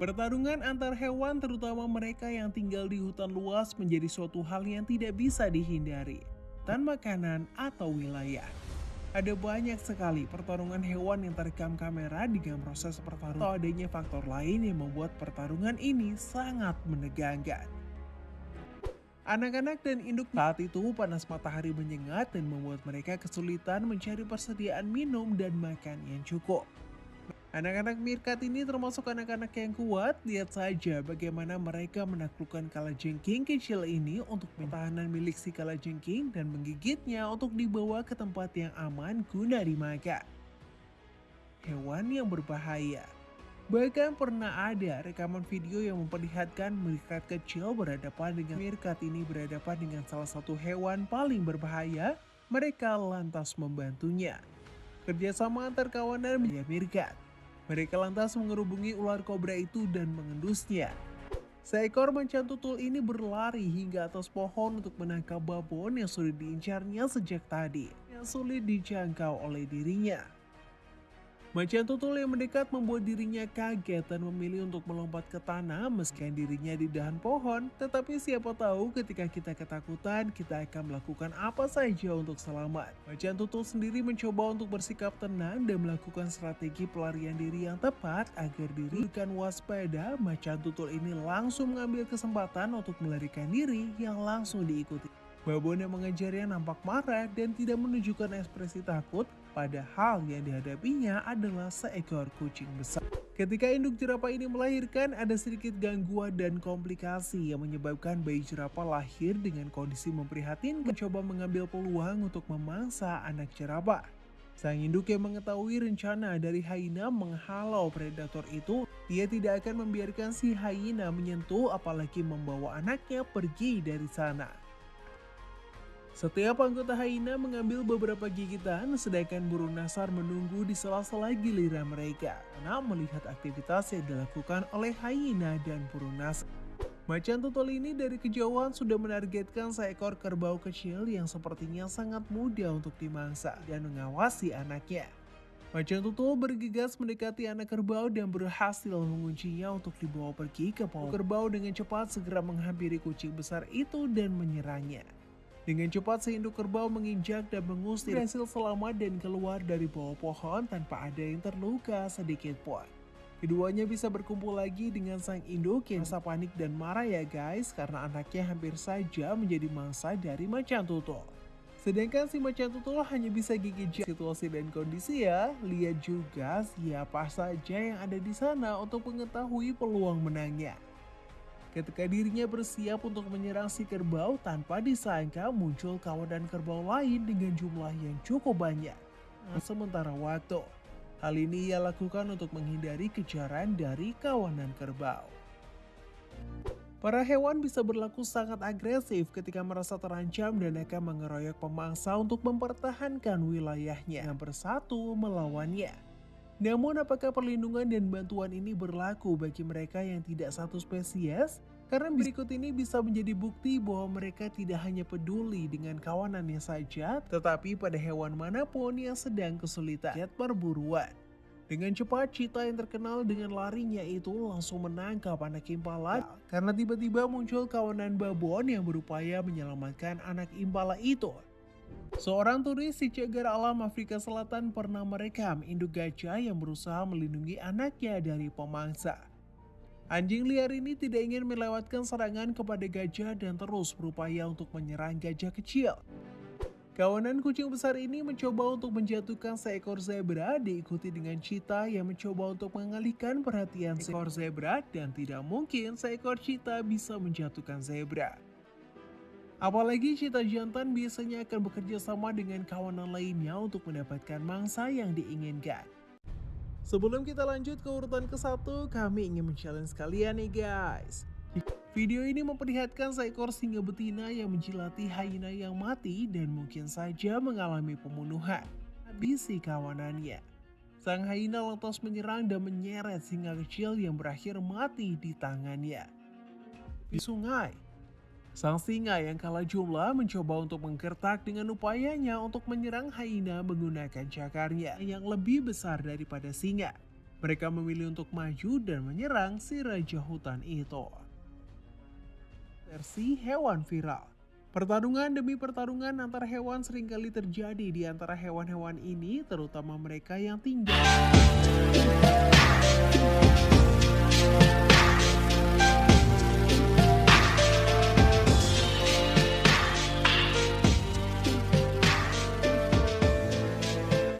Pertarungan antar hewan, terutama mereka yang tinggal di hutan luas, menjadi suatu hal yang tidak bisa dihindari. Hutan makanan atau wilayah. Ada banyak sekali pertarungan hewan yang terekam kamera dengan proses pertarungan atau adanya faktor lain yang membuat pertarungan ini sangat menegangkan. Anak-anak dan induk saat itu panas matahari menyengat dan membuat mereka kesulitan mencari persediaan minum dan makan yang cukup. Anak-anak meerkat ini termasuk anak-anak yang kuat. Lihat saja bagaimana mereka menaklukkan kalajengking kecil ini untuk pertahanan milik si kalajengking dan menggigitnya untuk dibawa ke tempat yang aman guna dimakan. Hewan yang berbahaya. Bahkan pernah ada rekaman video yang memperlihatkan meerkat kecil berhadapan dengan meerkat ini berhadapan dengan salah satu hewan paling berbahaya. Mereka lantas membantunya. Kerjasama antar kawanan menjadi meerkat. Mereka lantas mengerubungi ular kobra itu dan mengendusnya. Seekor macan tutul ini berlari hingga atas pohon untuk menangkap babon yang sudah diincarnya sejak tadi, yang sulit dijangkau oleh dirinya. Macan tutul yang mendekat membuat dirinya kaget dan memilih untuk melompat ke tanah meski dirinya di dahan pohon. Tetapi siapa tahu ketika kita ketakutan, kita akan melakukan apa saja untuk selamat. Macan tutul sendiri mencoba untuk bersikap tenang dan melakukan strategi pelarian diri yang tepat agar diri bukan waspada. Macan tutul ini langsung mengambil kesempatan untuk melarikan diri yang langsung diikuti. Babon yang mengejarnya nampak marah dan tidak menunjukkan ekspresi takut, padahal yang dihadapinya adalah seekor kucing besar. Ketika induk jerapah ini melahirkan, ada sedikit gangguan dan komplikasi yang menyebabkan bayi jerapah lahir dengan kondisi memprihatinkan, mencoba mengambil peluang untuk memangsa anak jerapah. Sang induk yang mengetahui rencana dari hyena menghalau predator itu, dia tidak akan membiarkan si hyena menyentuh apalagi membawa anaknya pergi dari sana. Setiap anggota hyena mengambil beberapa gigitan, sedangkan burung nasar menunggu di sela-sela giliran mereka karena melihat aktivitas yang dilakukan oleh hyena dan burung nasar. Macan tutul ini dari kejauhan sudah menargetkan seekor kerbau kecil yang sepertinya sangat mudah untuk dimangsa dan mengawasi anaknya. Macan tutul bergegas mendekati anak kerbau dan berhasil menguncinya untuk dibawa pergi ke pohon. Kerbau dengan cepat segera menghampiri kucing besar itu dan menyerangnya. Dengan cepat si induk kerbau menginjak dan mengusir, berhasil selamat dan keluar dari bawah pohon tanpa ada yang terluka sedikit pun. Keduanya bisa berkumpul lagi dengan sang induk yang merasa panik dan marah ya guys, karena anaknya hampir saja menjadi mangsa dari macan tutul. Sedangkan si macan tutul hanya bisa gigit situasi dan kondisi ya. Lihat juga siapa saja yang ada di sana untuk mengetahui peluang menangnya. Ketika dirinya bersiap untuk menyerang si kerbau, tanpa disangka muncul kawanan kerbau lain dengan jumlah yang cukup banyak. Sementara waktu, hal ini ia lakukan untuk menghindari kejaran dari kawanan kerbau. Para hewan bisa berlaku sangat agresif ketika merasa terancam dan akan mengeroyok pemangsa untuk mempertahankan wilayahnya yang bersatu melawannya. Namun apakah perlindungan dan bantuan ini berlaku bagi mereka yang tidak satu spesies? Karena berikut ini bisa menjadi bukti bahwa mereka tidak hanya peduli dengan kawanannya saja, tetapi pada hewan manapun yang sedang kesulitan perburuan. Dengan cepat, cheetah yang terkenal dengan larinya itu langsung menangkap anak impala karena tiba-tiba muncul kawanan babon yang berupaya menyelamatkan anak impala itu. Seorang turis di cagar alam Afrika Selatan pernah merekam induk gajah yang berusaha melindungi anaknya dari pemangsa. Anjing liar ini tidak ingin melewatkan serangan kepada gajah dan terus berupaya untuk menyerang gajah kecil. Kawanan kucing besar ini mencoba untuk menjatuhkan seekor zebra, diikuti dengan cheetah yang mencoba untuk mengalihkan perhatian seekor zebra, dan tidak mungkin seekor cheetah bisa menjatuhkan zebra. Apalagi cheetah jantan biasanya akan bekerja sama dengan kawanan lainnya untuk mendapatkan mangsa yang diinginkan. Sebelum kita lanjut ke urutan ke-1, kami ingin men-challenge kalian nih guys. Video ini memperlihatkan seekor singa betina yang menjilati hyena yang mati dan mungkin saja mengalami pembunuhan. Habisi kawanannya. Sang hyena lantas menyerang dan menyeret singa kecil yang berakhir mati di tangannya. Di sungai, sang singa yang kalah jumlah mencoba untuk menggertak dengan upayanya untuk menyerang hyena menggunakan cakarnya yang lebih besar daripada singa. Mereka memilih untuk maju dan menyerang si raja hutan itu. Versi hewan viral. Pertarungan demi pertarungan antar hewan seringkali terjadi di antara hewan-hewan ini, terutama mereka yang tinggal